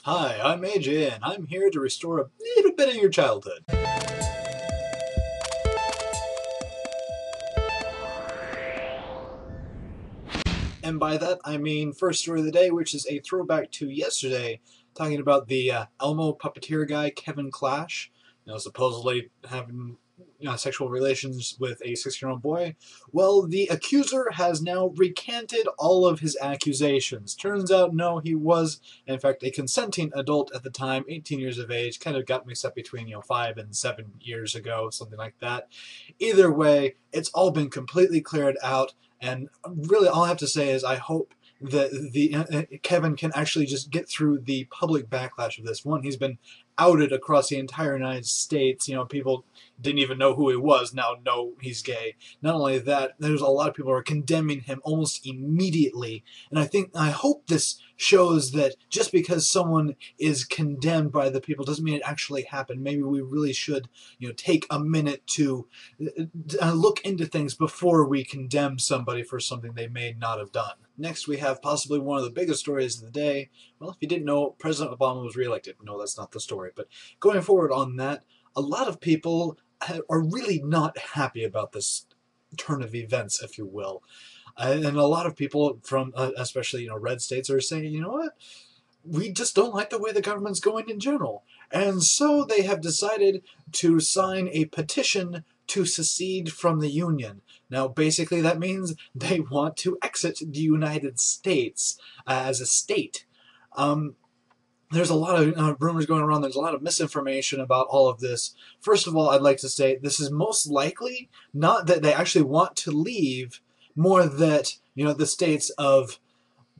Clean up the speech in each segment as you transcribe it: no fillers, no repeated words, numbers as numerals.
Hi, I'm AJ, and I'm here to restore a little bit of your childhood. And by that, I mean first story of the day, which is a throwback to yesterday, talking about the Elmo puppeteer guy, Kevin Clash, supposedly having sexual relations with a 6-year-old boy. Well, the accuser has now recanted all of his accusations. Turns out, no, he was, in fact, a consenting adult at the time, 18 years of age. Kind of got mixed up between, 5 and 7 years ago, something like that. Either way, it's all been completely cleared out. And really, all I have to say is I hope that Kevin can actually just get through the public backlash of this. One, he's been outed across the entire United States. People didn't even know who he was, now know he's gay. Not only that, there's a lot of people who are condemning him almost immediately. And I hope this shows that just because someone is condemned by the people doesn't mean it actually happened. Maybe we really should, take a minute to look into things before we condemn somebody for something they may not have done. Next, we have possibly one of the biggest stories of the day. Well, if you didn't know, President Obama was reelected. No, that's not the story. But going forward on that, a lot of people are really not happy about this turn of events, if you will. And a lot of people from, especially, red states are saying, you know what? We just don't like the way the government's going in general. And so they have decided to sign a petition to secede from the Union. Now, basically, that means they want to exit the United States as a state. There's a lot of rumors going around. There's a lot of misinformation about all of this. First of all, I'd like to say this is most likely not that they actually want to leave, more that, the states of,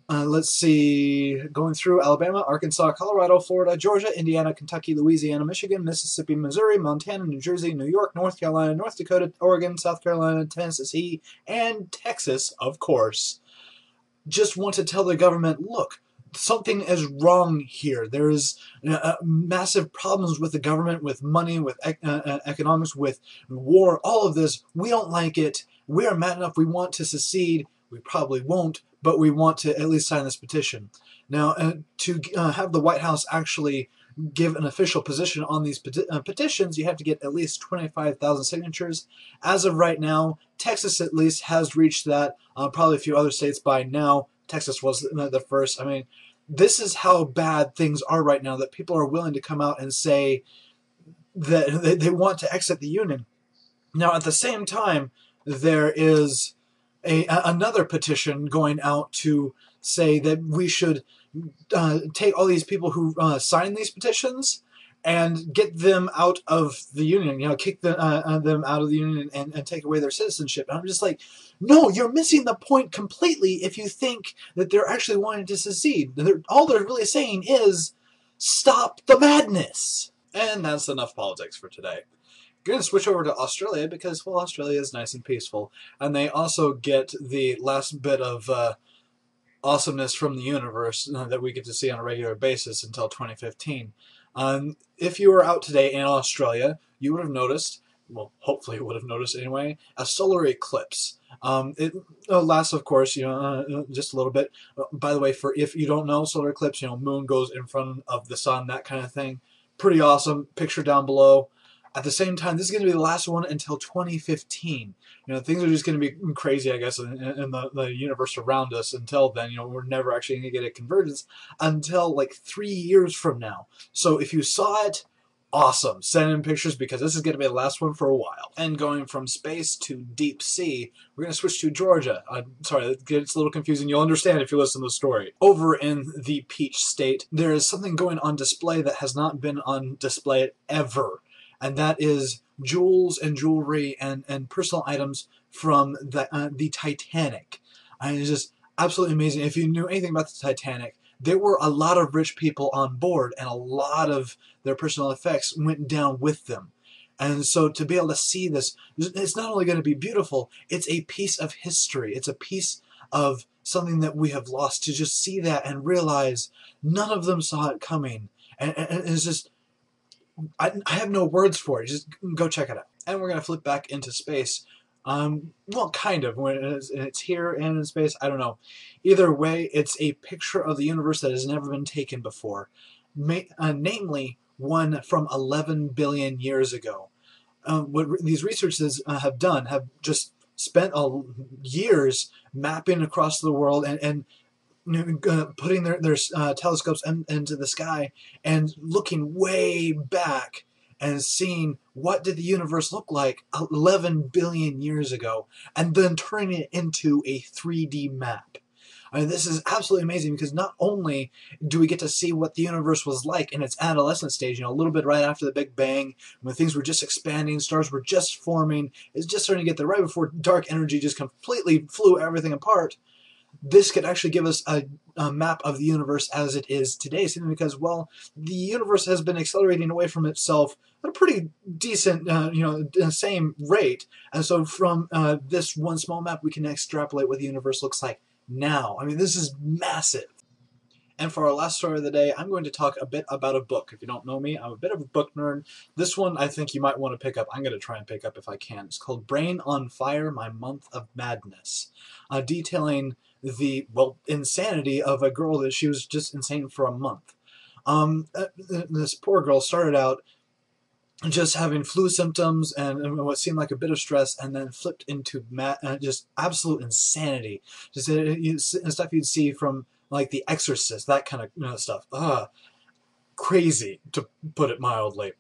let's see, going through Alabama, Arkansas, Colorado, Florida, Georgia, Indiana, Kentucky, Louisiana, Michigan, Mississippi, Missouri, Montana, New Jersey, New York, North Carolina, North Dakota, Oregon, South Carolina, Tennessee, and Texas, of course, just want to tell the government, look, something is wrong here. There is massive problems with the government, with money, with economics, with war, all of this. We don't like it. We are mad enough. We want to secede. We probably won't, but we want to at least sign this petition. Now, to have the White House actually give an official position on these petitions, you have to get at least 25,000 signatures. As of right now, Texas at least has reached that. Probably a few other states by now. Texas was the first. I mean, this is how bad things are right now, that people are willing to come out and say that they want to exit the Union. Now, at the same time, there is another petition going out to say that we should take all these people who sign these petitions and get them out of the Union, kick them out of the Union and take away their citizenship. And I'm just like, no, you're missing the point completely if you think that they're actually wanting to secede. All they're really saying is, stop the madness. And that's enough politics for today. I'm going to switch over to Australia because, well, Australia is nice and peaceful. And they also get the last bit of awesomeness from the universe that we get to see on a regular basis until 2015. If you were out today in Australia, you would have noticed, well, hopefully you would have noticed anyway, a solar eclipse. It lasts, of course, just a little bit. By the way, for if you don't know, solar eclipse, moon goes in front of the sun, that kind of thing. Pretty awesome. Picture down below. At the same time, this is going to be the last one until 2015. Things are just going to be crazy, I guess, in the universe around us until then. We're never actually going to get a convergence until like 3 years from now. So if you saw it, awesome. Send in pictures because this is going to be the last one for a while. And going from space to deep sea, we're going to switch to Georgia. Sorry, it gets a little confusing. You'll understand if you listen to the story. Over in the Peach State, there is something going on display that has not been on display ever. And that is jewels and jewelry and personal items from the Titanic. I mean, it's just absolutely amazing. If you knew anything about the Titanic, there were a lot of rich people on board, and a lot of their personal effects went down with them. And so to be able to see this, it's not only going to be beautiful, it's a piece of history. It's a piece of something that we have lost. To just see that and realize none of them saw it coming. And it's just, I have no words for it. Just go check it out. And we're going to flip back into space. Well, kind of. When it's here and in space, I don't know. Either way, it's a picture of the universe that has never been taken before. namely one from 11 billion years ago. What these researchers have done have just spent years mapping across the world and putting their telescopes into the sky and looking way back and seeing what did the universe look like 11 billion years ago, and then turning it into a 3D map. I mean, this is absolutely amazing because not only do we get to see what the universe was like in its adolescent stage, a little bit right after the Big Bang, when things were just expanding, stars were just forming, it's just starting to get there right before dark energy just completely flew everything apart. This could actually give us a map of the universe as it is today, simply because, well, the universe has been accelerating away from itself at a pretty decent, same rate. And so from this one small map, we can extrapolate what the universe looks like now. I mean, this is massive. And for our last story of the day, I'm going to talk a bit about a book. If you don't know me, I'm a bit of a book nerd. This one I think you might want to pick up. I'm going to try and pick up if I can. It's called Brain on Fire, My Month of Madness, detailing the, insanity of a girl that she was just insane for a month. This poor girl started out just having flu symptoms and what seemed like a bit of stress, and then flipped into just absolute insanity. Just stuff you'd see from like The Exorcist, that kind of stuff. Crazy, to put it mildly.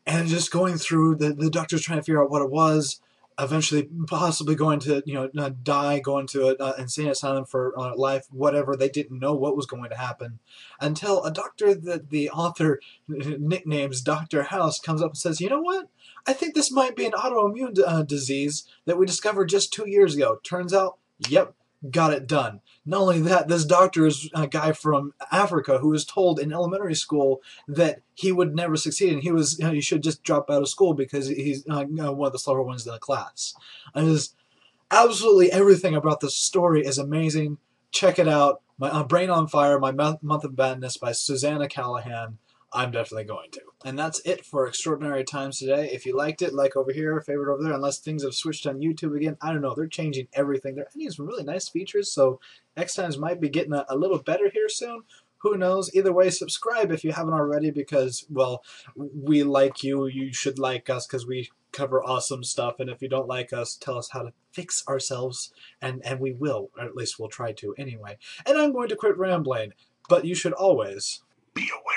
And just going through, the doctors trying to figure out what it was, eventually possibly going to die, going to an insane asylum for life, whatever. They didn't know what was going to happen until a doctor that the author nicknames Dr. House comes up and says, you know what? I think this might be an autoimmune disease that we discovered just 2 years ago. Turns out, yep, got it done. Not only that, this doctor is a guy from Africa who was told in elementary school that he would never succeed, and he should just drop out of school because he's one of the slower ones in the class. And just absolutely everything about this story is amazing. Check it out. My Brain on Fire, My Month of Madness by Susanna Callahan. I'm definitely going to. And that's it for Extraordinary Times today. If you liked it, like over here, favorite over there, unless things have switched on YouTube again. I don't know. They're changing everything. They're adding some really nice features, so X Times might be getting a little better here soon. Who knows? Either way, subscribe if you haven't already because, well, we like you. You should like us because we cover awesome stuff. And if you don't like us, tell us how to fix ourselves, and we will, or at least we'll try to anyway. And I'm going to quit rambling, but you should always be aware.